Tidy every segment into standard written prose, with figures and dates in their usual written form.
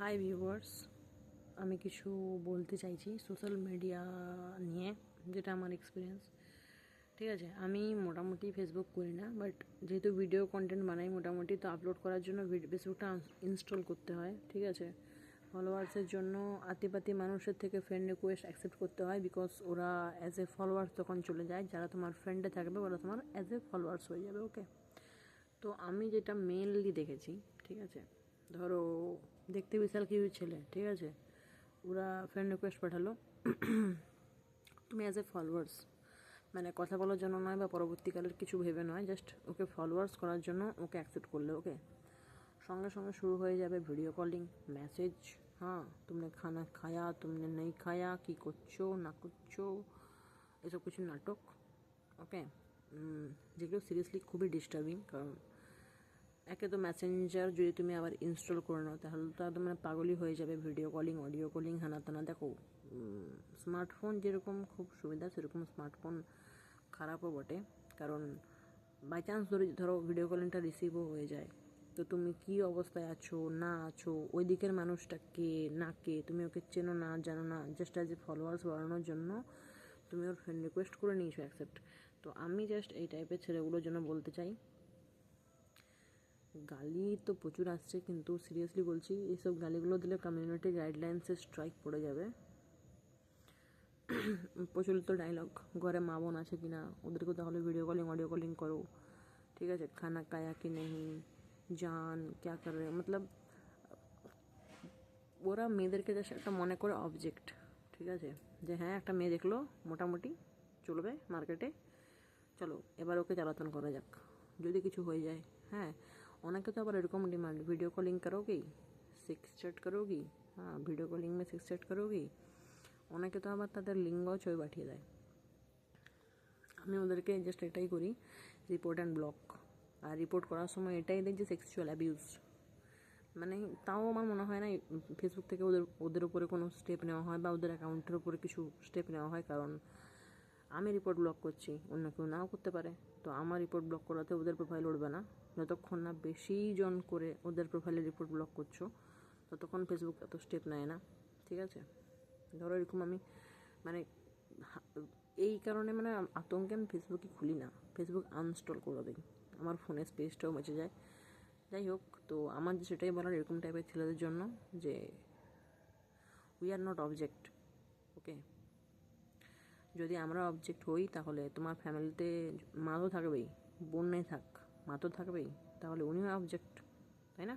Hi viewers, আমি কিছু বলতে চাইছি সোশ্যাল মিডিয়া নিয়ে, যেটা আমার এক্সপিরিয়েন্স। ঠিক আছে, আমি মোটামুটি ফেসবুক করি না, বাট যেহেতু ভিডিও কন্টেন্ট বানাই মোটামুটি, তো আপলোড করার জন্য ফেসবুকটা ইনস্টল করতে হয়। ঠিক আছে, ফলোয়ার্সের জন্য আতিপাতি মানুষের থেকে ফ্রেন্ড রিকোয়েস্ট অ্যাকসেপ্ট করতে হয়, বিকজ ওরা অ্যাজ এ ফলোয়ার্স তখন চলে যায়। যারা তোমার ফ্রেন্ডে থাকবে ওরা তোমার অ্যাজ এ ফলোয়ার্স হয়ে যাবে। ওকে, তো আমি যেটা মেনলি দেখেছি, ঠিক আছে, ধরো দেখতে বিশাল কিউট ছেলে, ঠিক আছে, ওরা ফ্রেন্ড রিকোয়েস্ট পাঠালো, তুমি অ্যাজ এ ফলোয়ার্স, মানে কথা বলার জন্য নয় বা পরবর্তীকালের কিছু ভেবে নয়, জাস্ট ওকে ফলোয়ার্স করার জন্য ওকে অ্যাকসেপ্ট করলে, ওকে, সঙ্গে সঙ্গে শুরু হয়ে যাবে ভিডিও কলিং, মেসেজ, হ্যাঁ তুমনে খানা খায়া, তুমনে নেই খায়া, কী করছো না করছো, এসব কিছু নাটক। ওকে, যেগুলো সিরিয়াসলি খুবই ডিস্টার্বিং। কারণ একে তো মেসেঞ্জার যদি তুমি আবার ইনস্টল করে নাও, তাহলে তো একদম মানে পাগলই হয়ে যাবে। ভিডিও কলিং, অডিও কলিং, হানা টানা। দেখো, স্মার্টফোন যেরকম খুব সুবিধা, সেরকম স্মার্টফোন খারাপও বটে। কারণ বাই চান্স ধরো ভিডিও কলিংটা রিসিভও হয়ে যায়, তো তুমি কী অবস্থায় আছো না আছো, ওই দিকের মানুষটা কে না কে, তুমি ওকে চেনো না জানো না, জাস্ট অ্যাজ এ ফলোয়ার্স বাড়ানোর জন্য তুমি ওর ফ্রেন্ড রিকোয়েস্ট করে নিয়েছো অ্যাকসেপ্ট। তো আমি জাস্ট এই টাইপের ছেলেগুলোর জন্য বলতে চাই, গালি তো প্রচুর আসছে, কিন্তু সিরিয়াসলি বলছি, এইসব গালিগুলো দিলে কমিউনিটি গাইডলাইন্সে স্ট্রাইক পড়ে যাবে। প্রচলিত ডায়লগ, ঘরে মা বোন আছে কি না, ওদেরকে তাহলে ভিডিও কলিং অডিও কলিং করো। ঠিক আছে, খানা কায়া কি নেই, জান ক্যা কর রে, মতলব ওরা মেয়েদেরকে জাস্ট একটা মনে করে অবজেক্ট। ঠিক আছে, যে হ্যাঁ একটা মেয়ে দেখলো, মোটামুটি চলবে মার্কেটে, চলো এবার ওকে জ্বালাতন করা যাক, যদি কিছু হয়ে যায়। হ্যাঁ, অনেকে তো আবার এরকম डिमांड, वीडियो कॉलिंग करोगी, সেক্স চ্যাট करोगी, হ্যাঁ ভিডিও কলিং में সেক্স চ্যাট करोगी। অনেকে তো আবার তাদের লিঙ্গ ছবি পাঠিয়ে দেয়। আমি ওদেরকে জাস্ট এটাই করি, রিপোর্ট অ্যান্ড ব্লক। আর রিপোর্ট করার সময় এটাই দেয় যে সেক্সুয়াল অ্যাবিউজ, মানে তাও আমার মনে হয় না ফেসবুক থেকে ওদের উপরে কোনো স্টেপ নেওয়া হয় বা ওদের অ্যাকাউন্টের উপরে কিছু স্টেপ নেওয়া হয়। কারণ আমি রিপোর্ট ব্লক করছি, অন্য কেউ নাও করতে পারে, তো আমার রিপোর্ট ব্লক করাতে ওদের প্রোফাইল উঠবে না। যতক্ষণ না বেশি জন করে ওদের প্রোফাইলে রিপোর্ট ব্লক করছো, ততক্ষণ ফেসবুক এত স্টেপ নেয় না। ঠিক আছে, ধরো এরকম আমি মানে এই কারণে মানে আতঙ্কে আমি ফেসবুকই খুলি না, ফেসবুক আনইনস্টল করে দিই, আমার ফোনের স্পেসটাও বেঁচে যায়। যাই হোক, তো আমার যে সেটাই বলার এরকম টাইপের ছেলেদের জন্য, যে উই আর নট অবজেক্ট। ওকে, যদি আমরা অবজেক্ট হই, তাহলে তোমার ফ্যামিলিতে মা তো থাকবেই, বোন নেই থাক, মা তো থাকবেই, তাহলে উনিও অবজেক্ট, তাই না?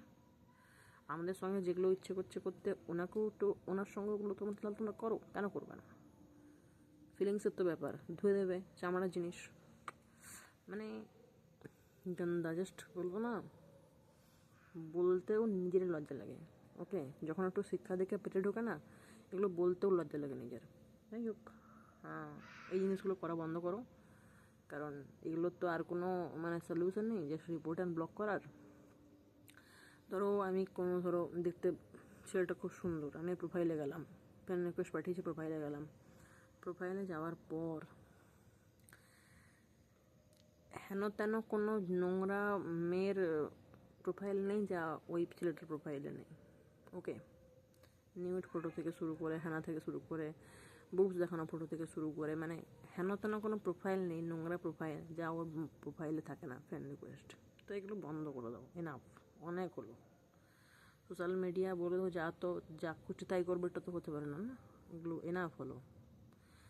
আমাদের সঙ্গে যেগুলো ইচ্ছে করছে করতে, ওনাকেও তো ওনার সঙ্গে ওগুলো তোমরা করো, কেন করবে না? ফিলিংসের তো ব্যাপার, ধুয়ে দেবে, চামড়ার জিনিস, মানে গন্দা, জাস্ট বলবো না, বলতেও নিজেরই লজ্জা লাগে। ওকে, যখন একটু শিক্ষা দেখে পেটে ঢোকে না, এগুলো বলতেও লজ্জা লাগে নিজের। যাই হোক, হ্যাঁ এই জিনিসগুলো করা বন্ধ করো, কারণ এগুলোর তো আর কোনো মানে সলিউশন নেই, জাস্ট রিপোর্ট অ্যান্ড ব্লক করার। ধরো আমি কোনো ধরো দেখতে ছেলেটা খুব সুন্দর, আমি প্রোফাইলে গেলাম, ফ্রেন্ড রিকোয়েস্ট পাঠিয়েছি, প্রোফাইলে গেলাম, প্রোফাইলে যাওয়ার পর হেন তেন কোনো নোংরা মেয়ের প্রোফাইল নেই যা ওই ছেলেটার প্রোফাইলে নেই। ওকে, নিউড ফটো থেকে শুরু করে, হেনা থেকে শুরু করে, বুকস দেখানো ফটো থেকে শুরু করে, মানে হেন তেন কোনো প্রোফাইল নেই, নোংরা প্রোফাইল যা ওর প্রোফাইলে থাকে না ফ্রেন্ড রিকোয়েস্ট। তো এগুলো বন্ধ করে দাও, এনাফ, অনেক হলো। সোশ্যাল মিডিয়া বলে যা তো যা খুশি তাই করবে, এটা তো হতে পারে না, না, এগুলো এনাফ হলো।